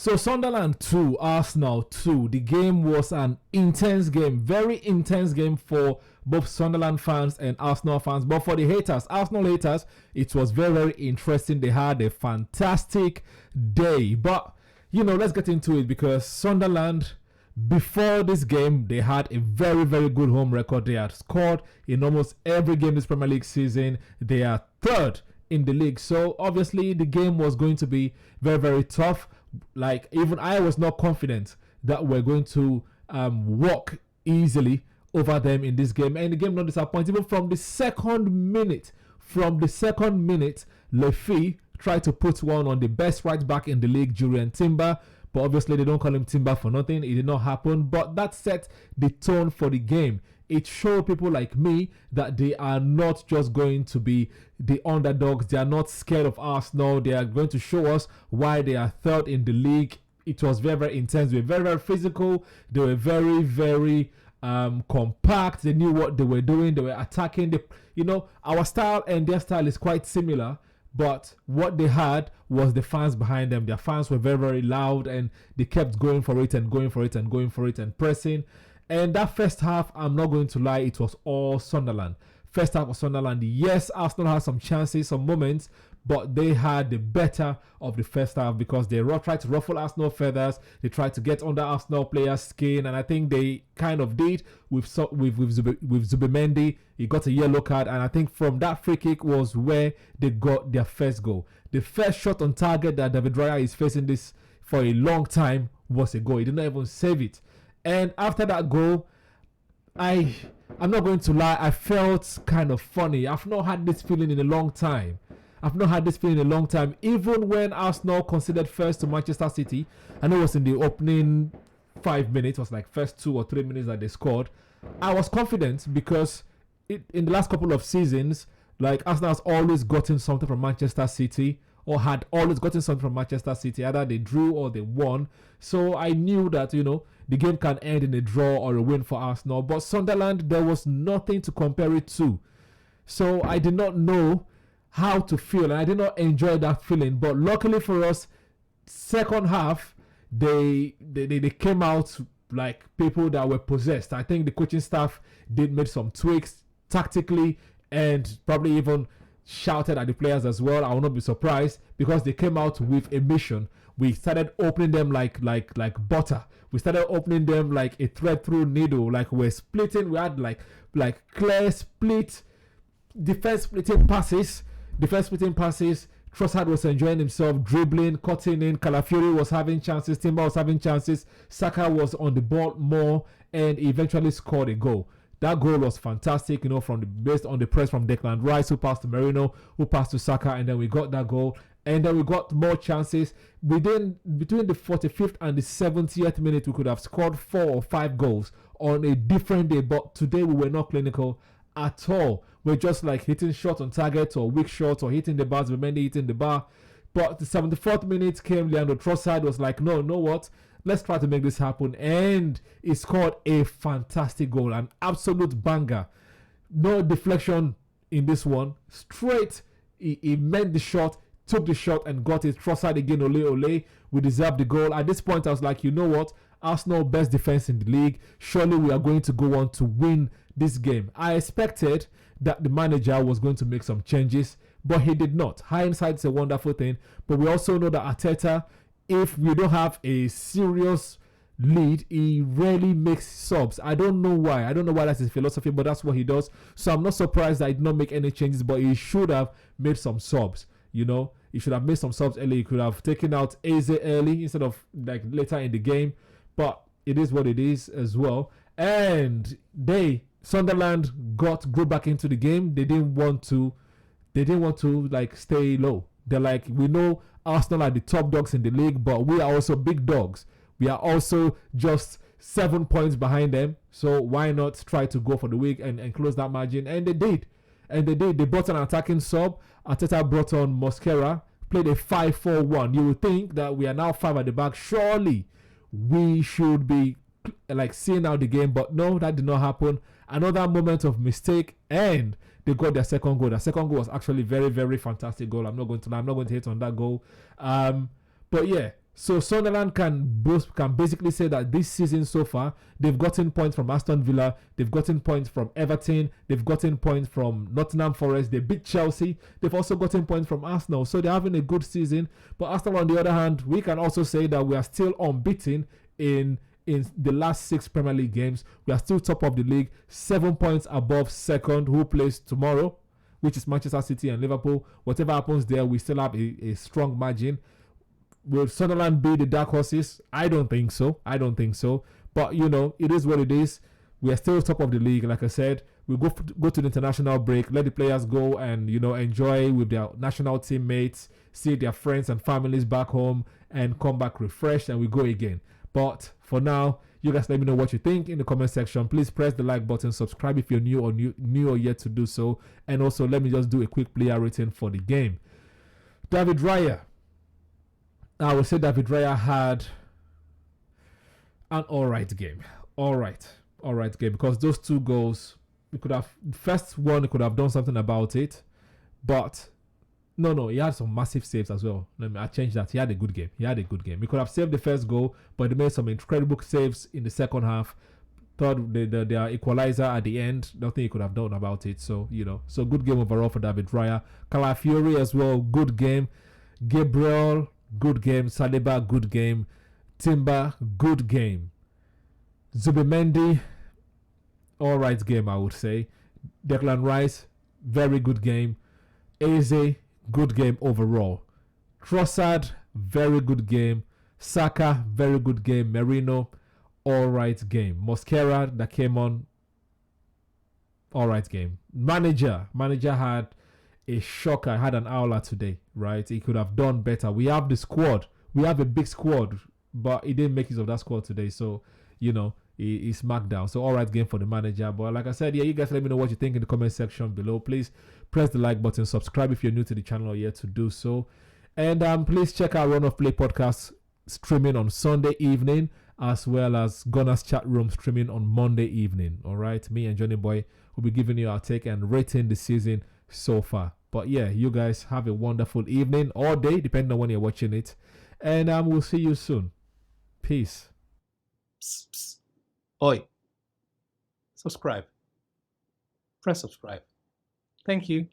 So Sunderland 2, Arsenal 2. The game was an intense game, very intense game for both Sunderland fans and Arsenal fans. But for the haters, Arsenal haters, it was very, very interesting. They had a fantastic day. But, let's get into it because Sunderland, before this game, they had a very, very good home record. They had scored in almost every game this Premier League season. They are third in the league. So obviously the game was going to be very, very tough. Like, even I was not confident that we're going to walk easily over them in this game. And the game not disappointed. Even from the second minute, Lefi tried to put one on the best right back in the league, Julian Timber. But obviously they don't call him Timber for nothing. It did not happen. But that set the tone for the game. It showed people like me that they are not just going to be the underdogs. They are not scared of Arsenal. They are going to show us why they are third in the league. It was very, very intense. They were very, very physical. They were very, very compact. They knew what they were doing. They were attacking. Our style and their style is quite similar. But what they had was the fans behind them. Their fans were very, very loud and they kept going for it and going for it and going for it and pressing. And that first half, I'm not going to lie, it was all Sunderland. First half of Sunderland, yes, Arsenal had some chances, some moments, but they had the better of the first half because they tried to ruffle Arsenal feathers. They tried to get under Arsenal players' skin, and I think they kind of did with Zubimendi. He got a yellow card, and I think from that free kick was where they got their first goal. The first shot on target that David Raya is facing this for a long time was a goal. He did not even save it. And after that goal, I'm not going to lie, I felt kind of funny. I've not had this feeling in a long time. Even when Arsenal conceded first to Manchester City, I know it was in the opening 5 minutes, it was like first 2 or 3 minutes that they scored. I was confident because in the last couple of seasons, like Arsenal has always gotten something from Manchester City. Or had always gotten something from Manchester City. Either they drew or they won. So I knew that, the game can end in a draw or a win for Arsenal. But Sunderland, there was nothing to compare it to. So I did not know how to feel. And I did not enjoy that feeling. But luckily for us, second half, they came out like people that were possessed. I think the coaching staff did make some tweaks tactically and probably even shouted at the players as well. I will not be surprised because they came out with a mission. We started opening them like butter. We started opening them like a thread through needle. Like we're splitting. We had like clear split defense splitting passes. Trossard was enjoying himself, dribbling, cutting in. Calafiori was having chances. Timber was having chances. Saka was on the ball more and eventually scored a goal. That goal was fantastic, based on the press from Declan Rice, who passed to Merino, who passed to Saka, and then we got that goal. And then we got more chances. Between the 45th and the 70th minute, we could have scored 4 or 5 goals on a different day. But today, we were not clinical at all. We're just like hitting shots on target or weak shots or hitting the bars, Zubimendi hitting the bar. But the 74th minute came, Leandro Trossard was like, no, know what? Let's try to make this happen. And he scored a fantastic goal, an absolute banger. No deflection in this one. Straight, he meant the shot, took the shot and got it. Trossard again, ole. We deserved the goal. At this point, I was like, you know what? Arsenal best defense in the league. Surely we are going to go on to win this game. I expected that the manager was going to make some changes, but he did not. Hindsight is a wonderful thing. But we also know that Arteta, if we don't have a serious lead, he rarely makes subs. I don't know why that's his philosophy, but that's what he does. So I'm not surprised that he did not make any changes, but he should have made some subs. He should have made some subs early. He could have taken out Eze early instead of like later in the game. But it is what it is as well. And Sunderland grew back into the game. They didn't want to like stay low. They're like, we know Arsenal are the top dogs in the league, but we are also big dogs. We are also just 7 points behind them. So why not try to go for the week and close that margin? And they did. They brought an attacking sub. Arteta brought on Mosquera, played a 5-4-1. You would think that we are now 5 at the back. Surely we should be like seeing out the game, but no, that did not happen. Another moment of mistake, and they got their second goal. Their second goal was actually very, very fantastic goal. I'm not going to hate on that goal. But yeah, So Sunderland can basically say that this season so far they've gotten points from Aston Villa, they've gotten points from Everton, they've gotten points from Nottingham Forest, they beat Chelsea, they've also gotten points from Arsenal. So they're having a good season. But Arsenal, on the other hand, we can also say that we are still unbeaten in the last 6 Premier League games. We are still top of the league, 7 points above second, who plays tomorrow, which is Manchester City and Liverpool. Whatever happens there, we still have a strong margin. Will Sunderland be the dark horses? I don't think so. But it is what it is. We are still top of the league. Like I said, we go to the international break, let the players go and enjoy with their national teammates, see their friends and families back home, and come back refreshed, and we go again. But for now, you guys let me know what you think in the comment section. Please press the like button, subscribe if you're new or yet to do so, and also let me just do a quick player rating for the game. David Raya. I would say David Raya had an alright game. Alright game, because those 2 goals, we could have, the first one, we could have done something about it, but no, he had some massive saves as well. I changed that. He had a good game. He could have saved the first goal, but he made some incredible saves in the second half. Third, their equalizer at the end, nothing he could have done about it. So, so good game overall for David Raya. Calafiori as well, good game. Gabriel, good game. Saliba, good game. Timber, good game. Zubimendi, alright game, I would say. Declan Rice, very good game. Eze, good game overall. Trossard, very good game. Saka, very good game. Merino, alright game. Mosquera that came on, alright game. Manager had a shocker, had an howler today, right? He could have done better. We have the squad. We have a big squad, but he didn't make use of that squad today. So, he's marked down. So, alright game for the manager. But like I said, you guys let me know what you think in the comment section below. Please press the like button, subscribe if you're new to the channel or yet to do so. And please check out Run of Play podcast streaming on Sunday evening, as well as Gunners Chat Room streaming on Monday evening. Alright, me and Johnny Boy will be giving you our take and rating the season so far. But you guys have a wonderful evening or day, depending on when you're watching it. And we'll see you soon. Peace. Psst, psst. Oi. Subscribe. Press subscribe. Thank you.